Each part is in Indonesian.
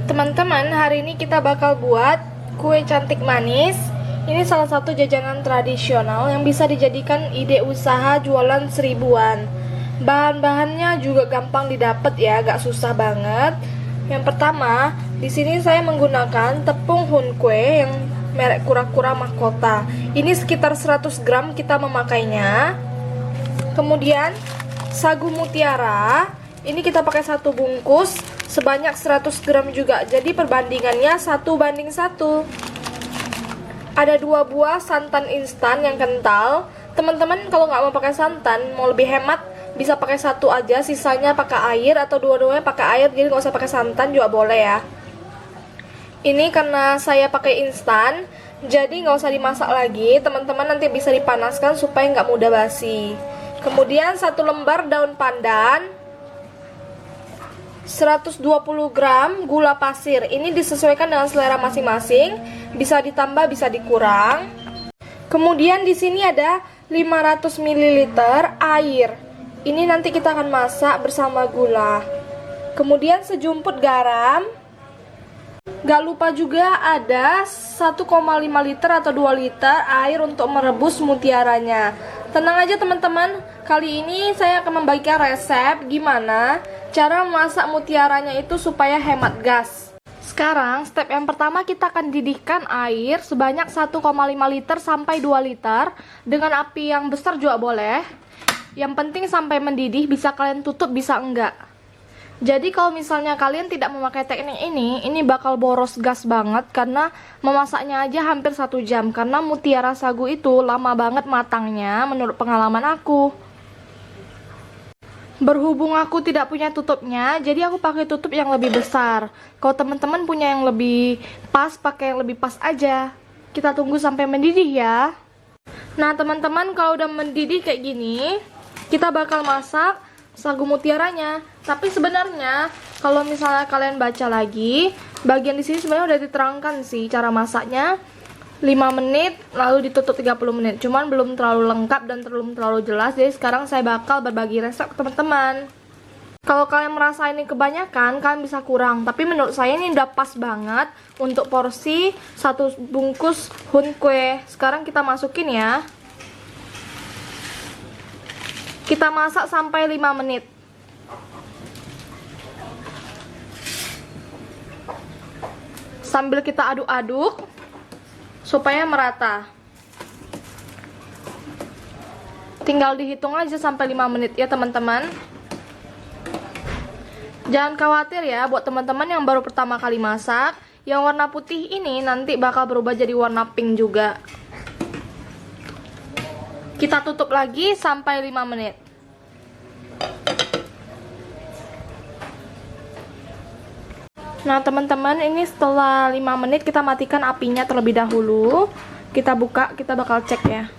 Teman-teman, hari ini kita bakal buat kue cantik manis. Ini salah satu jajanan tradisional yang bisa dijadikan ide usaha jualan seribuan. Bahan-bahannya juga gampang didapat ya, gak susah banget. Yang pertama, di sini saya menggunakan tepung hunkwe yang merek Kura-Kura Mahkota. Ini sekitar 100 gram kita memakainya. Kemudian sagu mutiara, ini kita pakai satu bungkus sebanyak 100 gram juga. Jadi perbandingannya 1:1. Ada 2 buah santan instan yang kental. Teman-teman kalau nggak mau pakai santan, mau lebih hemat, bisa pakai satu aja, sisanya pakai air atau dua-duanya pakai air. Jadi nggak usah pakai santan juga boleh ya. Ini karena saya pakai instan, jadi nggak usah dimasak lagi. Teman-teman nanti bisa dipanaskan supaya nggak mudah basi. Kemudian 1 lembar daun pandan, 120 gram gula pasir. Ini disesuaikan dengan selera masing-masing, bisa ditambah bisa dikurang. Kemudian di sini ada 500 ml air. Ini nanti kita akan masak bersama gula. Kemudian sejumput garam. Gak lupa juga ada 1,5 liter atau 2 liter air untuk merebus mutiaranya. Tenang aja teman-teman, kali ini saya akan membagikan resep gimana cara memasak mutiaranya itu supaya hemat gas. Sekarang step yang pertama, kita akan didihkan air sebanyak 1,5 liter sampai 2 liter dengan api yang besar juga boleh. Yang penting sampai mendidih, bisa kalian tutup bisa enggak. Jadi kalau misalnya kalian tidak memakai teknik ini bakal boros gas banget karena memasaknya aja hampir 1 jam. Karena mutiara sagu itu lama banget matangnya menurut pengalaman aku. Berhubung aku tidak punya tutupnya, jadi aku pakai tutup yang lebih besar. Kalau teman-teman punya yang lebih pas, pakai yang lebih pas aja. Kita tunggu sampai mendidih ya. Nah teman-teman, kalau udah mendidih kayak gini, kita bakal masak sagu mutiaranya. Tapi sebenarnya kalau misalnya kalian baca lagi, bagian di sini sebenarnya udah diterangkan sih cara masaknya. 5 menit lalu ditutup 30 menit. Cuman belum terlalu lengkap dan belum terlalu jelas. Jadi sekarang saya bakal berbagi resep ke teman-teman. Kalau kalian merasa ini kebanyakan, kalian bisa kurang. Tapi menurut saya ini udah pas banget untuk porsi 1 bungkus hunkwe. Sekarang kita masukin ya. Kita masak sampai 5 menit. Sambil kita aduk-aduk supaya merata. Tinggal dihitung aja sampai 5 menit ya teman-teman. Jangan khawatir ya buat teman-teman yang baru pertama kali masak. Yang warna putih ini nanti bakal berubah jadi warna pink juga. Kita tutup lagi sampai 5 menit. Nah teman-teman, ini setelah 5 menit kita matikan apinya terlebih dahulu. Kita buka, kita bakal cek ya.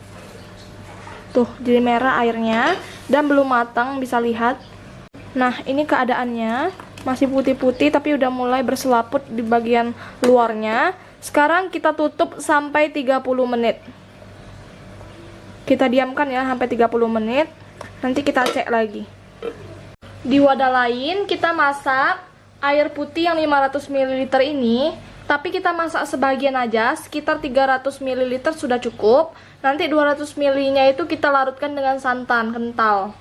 Tuh, jadi merah airnya dan belum matang, bisa lihat. Nah, ini keadaannya. Masih putih-putih tapi udah mulai berselaput di bagian luarnya. Sekarang kita tutup sampai 30 menit. Kita diamkan ya sampai 30 menit. Nanti kita cek lagi. Di wadah lain kita masak air putih yang 500 ml ini, tapi kita masak sebagian aja, sekitar 300 ml sudah cukup. Nanti 200 ml nya itu kita larutkan dengan santan kental.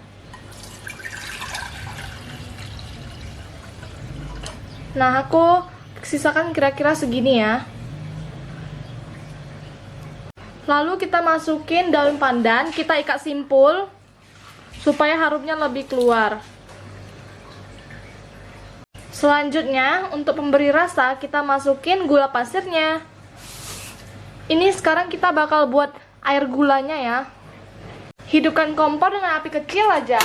Nah, aku sisakan kira-kira segini ya. Lalu kita masukin daun pandan, kita ikat simpul supaya harumnya lebih keluar. Selanjutnya, untuk pemberi rasa, kita masukin gula pasirnya. Ini sekarang kita bakal buat air gulanya ya. Hidupkan kompor dengan api kecil aja,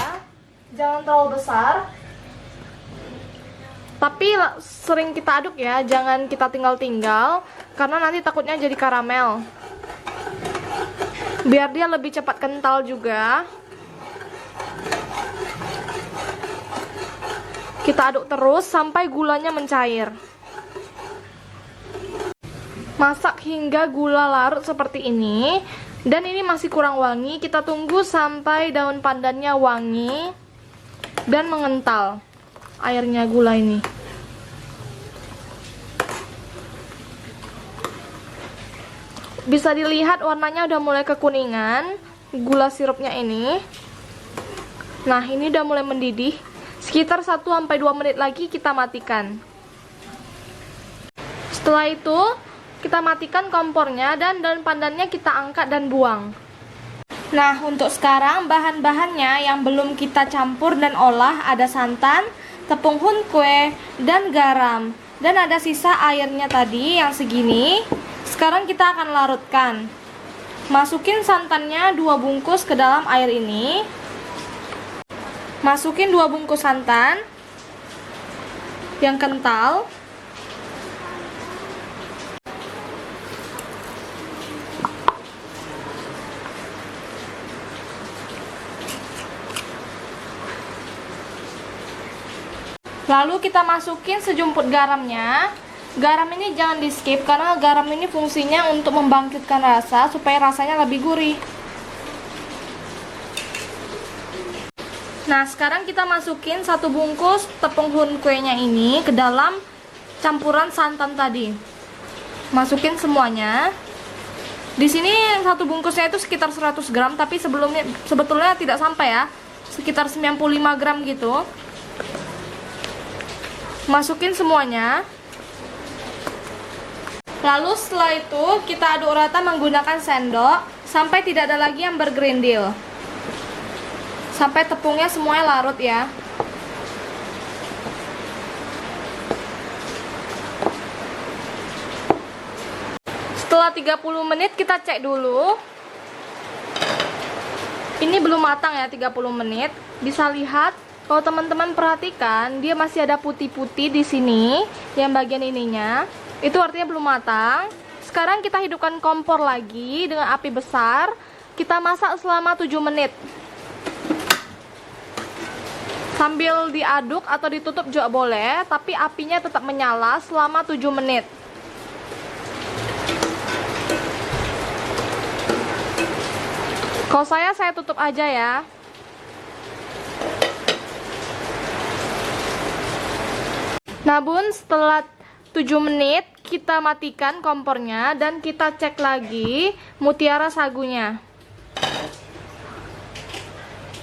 jangan terlalu besar. Tapi sering kita aduk ya, jangan kita tinggal-tinggal, karena nanti takutnya jadi karamel. Biar dia lebih cepat kental juga. Kita aduk terus sampai gulanya mencair. Masak hingga gula larut seperti ini. Dan ini masih kurang wangi. Kita tunggu sampai daun pandannya wangi dan mengental airnya gula ini. Bisa dilihat warnanya udah mulai kekuningan gula sirupnya ini. Nah, ini udah mulai mendidih. Sekitar 1-2 menit lagi kita matikan. Setelah itu, kita matikan kompornya dan daun pandannya kita angkat dan buang. Nah, untuk sekarang bahan-bahannya yang belum kita campur dan olah ada santan, tepung hunkwe, dan garam. Dan ada sisa airnya tadi yang segini. Sekarang kita akan larutkan. Masukin santannya 2 bungkus ke dalam air ini. Masukin 2 bungkus santan yang kental. Lalu kita masukin sejumput garamnya. Garam ini jangan di skip karena garam ini fungsinya untuk membangkitkan rasa supaya rasanya lebih gurih. Nah, sekarang kita masukin 1 bungkus tepung hunkwe-nya ini ke dalam campuran santan tadi. Masukin semuanya. Di sini 1 bungkusnya itu sekitar 100 gram, tapi sebetulnya tidak sampai ya. Sekitar 95 gram gitu. Masukin semuanya. Lalu setelah itu kita aduk rata menggunakan sendok sampai tidak ada lagi yang bergerindil. Sampai tepungnya semuanya larut ya. Setelah 30 menit kita cek dulu. Ini belum matang ya 30 menit. Bisa lihat kalau teman-teman perhatikan dia masih ada putih-putih di sini yang bagian ininya. Itu artinya belum matang. Sekarang kita hidupkan kompor lagi dengan api besar. Kita masak selama 7 menit. Sambil diaduk atau ditutup juga boleh, tapi apinya tetap menyala selama 7 menit. Kalau saya tutup aja ya. Nah bun, setelah 7 menit kita matikan kompornya dan kita cek lagi mutiara sagunya.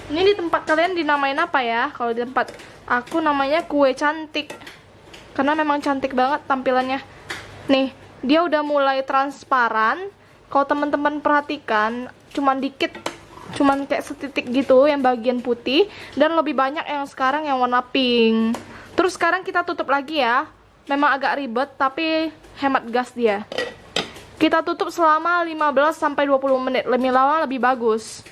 Ini di tempat kalian dinamain apa ya? Kalau di tempat aku namanya kue cantik. Karena memang cantik banget tampilannya. Nih, dia udah mulai transparan. Kalau teman-teman perhatikan, cuman dikit, cuman kayak setitik gitu yang bagian putih, dan lebih banyak yang sekarang yang warna pink. Terus sekarang kita tutup lagi ya. Memang agak ribet tapi hemat gas dia. Kita tutup selama 15-20 menit. Lebih lama lebih bagus.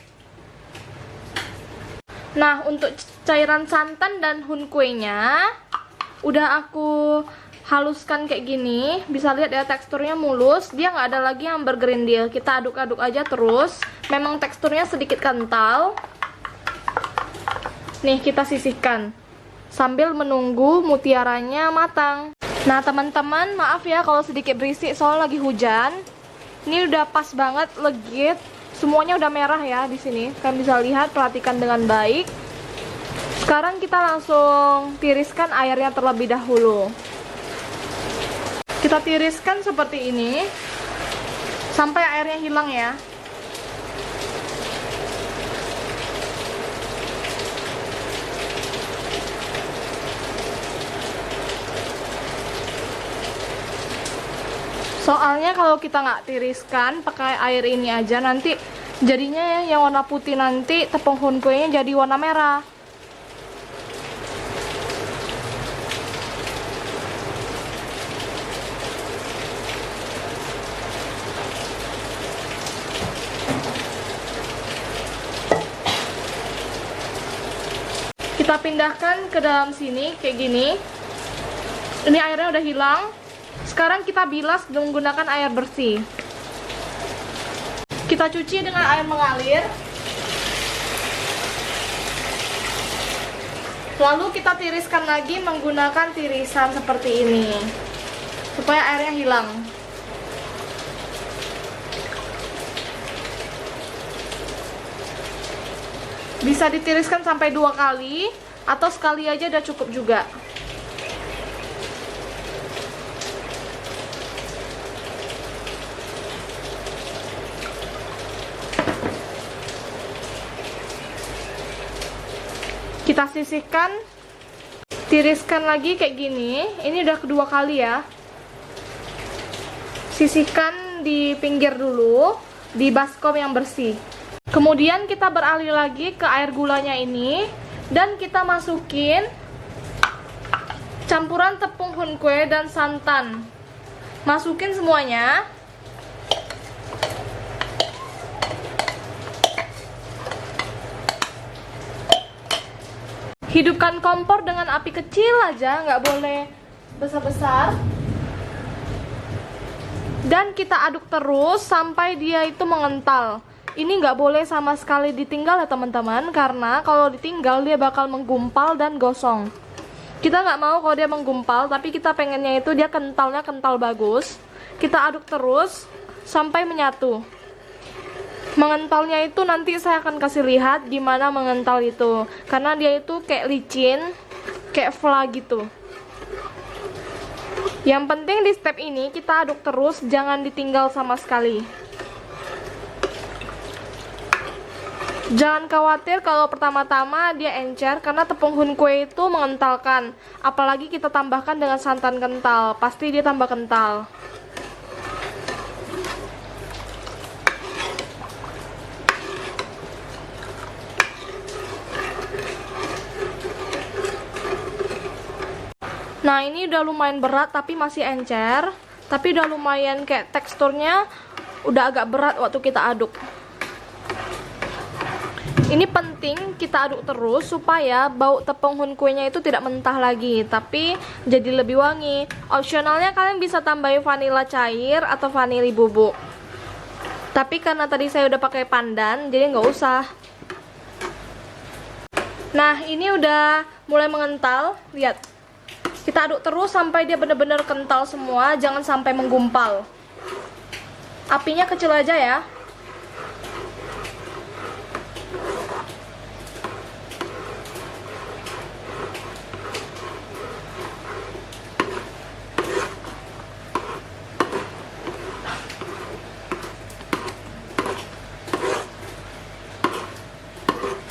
Nah, untuk cairan santan dan hunkwe-nya udah aku haluskan kayak gini. Bisa lihat ya teksturnya mulus. Dia nggak ada lagi yang bergerindil. Kita aduk-aduk aja terus. Memang teksturnya sedikit kental. Nih, kita sisihkan sambil menunggu mutiaranya matang. Nah teman-teman, maaf ya kalau sedikit berisik soalnya lagi hujan. Ini udah pas banget, legit. Semuanya udah merah ya di sini. Kalian bisa lihat, perhatikan dengan baik. Sekarang kita langsung tiriskan airnya terlebih dahulu. Kita tiriskan seperti ini sampai airnya hilang ya. Soalnya kalau kita nggak tiriskan pakai air ini aja, nanti jadinya ya yang warna putih, nanti tepung hunkwe-nya jadi warna merah. Kita pindahkan ke dalam sini kayak gini. Ini airnya udah hilang. Sekarang kita bilas menggunakan air bersih. Kita cuci dengan air mengalir. Lalu kita tiriskan lagi menggunakan tirisan seperti ini, supaya airnya hilang. Bisa ditiriskan sampai 2 kali, atau sekali aja udah cukup juga. Kita sisihkan, tiriskan lagi kayak gini. Ini udah kedua kali ya. Sisihkan di pinggir dulu, di baskom yang bersih. Kemudian kita beralih lagi ke air gulanya ini, dan kita masukin campuran tepung hunkwe dan santan. Masukin semuanya. Hidupkan kompor dengan api kecil aja, nggak boleh besar-besar. Dan kita aduk terus sampai dia itu mengental. Ini nggak boleh sama sekali ditinggal ya teman-teman, karena kalau ditinggal dia bakal menggumpal dan gosong. Kita nggak mau kalau dia menggumpal, tapi kita pengennya itu dia kentalnya kental bagus. Kita aduk terus sampai menyatu. Mengentalnya itu nanti saya akan kasih lihat gimana mengental itu, karena dia itu kayak licin, kayak fla gitu. Yang penting di step ini kita aduk terus, jangan ditinggal sama sekali. Jangan khawatir kalau pertama-tama dia encer, karena tepung hunkwe itu mengentalkan. Apalagi kita tambahkan dengan santan kental, pasti dia tambah kental. Nah, ini udah lumayan berat tapi masih encer. Tapi udah lumayan kayak teksturnya udah agak berat waktu kita aduk. Ini penting kita aduk terus supaya bau tepung hunkwe-nya itu tidak mentah lagi, tapi jadi lebih wangi. Opsionalnya kalian bisa tambahin vanila cair atau vanili bubuk. Tapi karena tadi saya udah pakai pandan, jadi nggak usah. Nah, ini udah mulai mengental, lihat. Kita aduk terus sampai dia benar-benar kental semua, jangan sampai menggumpal. Apinya kecil aja ya.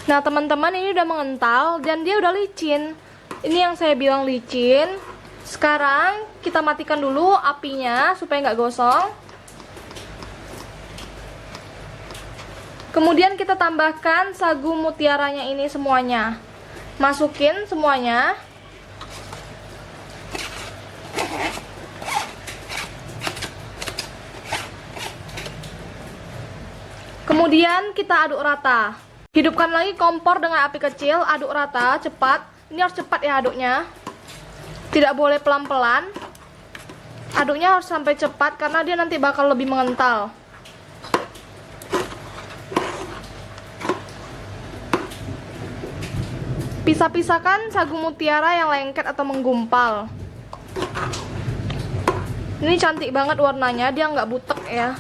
Nah, teman-teman, ini udah mengental dan dia udah licin. Ini yang saya bilang licin. Sekarang kita matikan dulu apinya supaya nggak gosong. Kemudian kita tambahkan sagu mutiaranya ini semuanya. Masukin semuanya. Kemudian kita aduk rata. Hidupkan lagi kompor dengan api kecil, aduk rata, cepat. Ini harus cepat ya aduknya. Tidak boleh pelan-pelan. Aduknya harus sampai cepat karena dia nanti bakal lebih mengental. Pisah-pisahkan sagu mutiara yang lengket atau menggumpal. Ini cantik banget warnanya, dia nggak butek ya.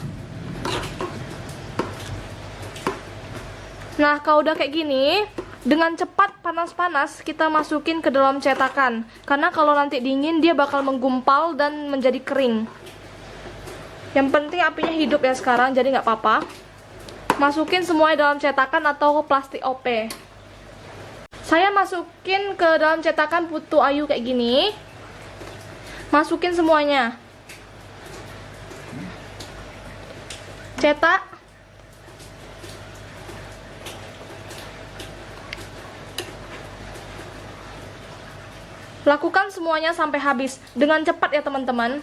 Nah, kalau udah kayak gini, dengan cepat panas-panas kita masukin ke dalam cetakan. Karena kalau nanti dingin dia bakal menggumpal dan menjadi kering. Yang penting apinya hidup ya sekarang, jadi nggak apa-apa. Masukin semuanya dalam cetakan atau plastik OP. Saya masukin ke dalam cetakan putu ayu kayak gini. Masukin semuanya. Cetak. Lakukan semuanya sampai habis dengan cepat ya teman-teman.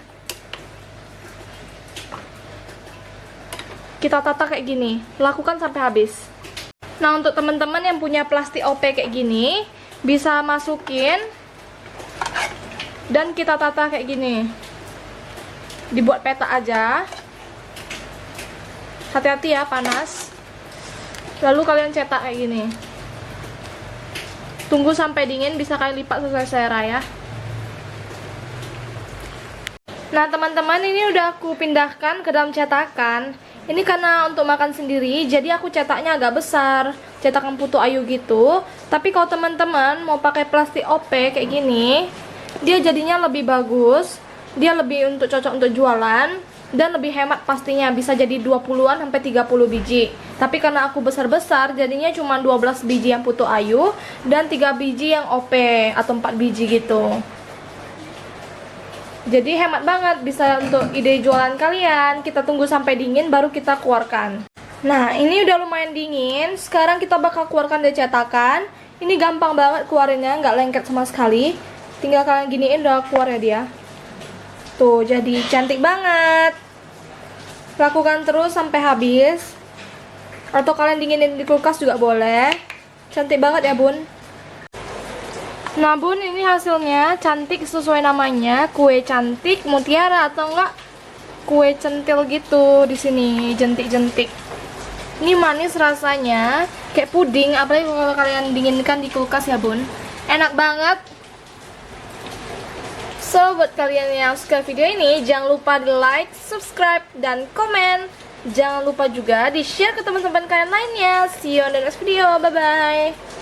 Kita tata kayak gini, lakukan sampai habis. Nah, untuk teman-teman yang punya plastik OP kayak gini, bisa masukin dan kita tata kayak gini. Dibuat peta aja. Hati-hati ya, panas. Lalu kalian cetak kayak gini. Tunggu sampai dingin, bisa kalian lipat sesuai selera ya. Nah, teman-teman, ini udah aku pindahkan ke dalam cetakan. Ini karena untuk makan sendiri, jadi aku cetaknya agak besar, cetakan putu ayu gitu. Tapi kalau teman-teman mau pakai plastik OP kayak gini, dia jadinya lebih bagus. Dia lebih cocok untuk jualan. dan lebih hemat pastinya, bisa jadi 20-an sampai 30 biji. Tapi karena aku besar-besar jadinya cuma 12 biji yang putu ayu dan 3 biji yang OP atau 4 biji gitu. Jadi hemat banget, bisa untuk ide jualan kalian. Kita tunggu sampai dingin baru kita keluarkan. Nah, ini udah lumayan dingin. Sekarang kita bakal keluarkan dari cetakan. Ini gampang banget keluarinnya, nggak lengket sama sekali. Tinggal kalian giniin udah keluar ya dia. Tuh, jadi cantik banget. Lakukan terus sampai habis. Atau kalian dinginin di kulkas juga boleh. Cantik banget ya bun. Nah bun, ini hasilnya cantik sesuai namanya, kue cantik mutiara atau enggak kue centil gitu di sini, jentik-jentik. Ini manis rasanya, kayak puding, apalagi kalau kalian dinginkan di kulkas ya bun. Enak banget. So, buat kalian yang suka video ini, jangan lupa di like, subscribe, dan komen. Jangan lupa juga di share ke teman-teman kalian lainnya. See you on the next video, bye-bye.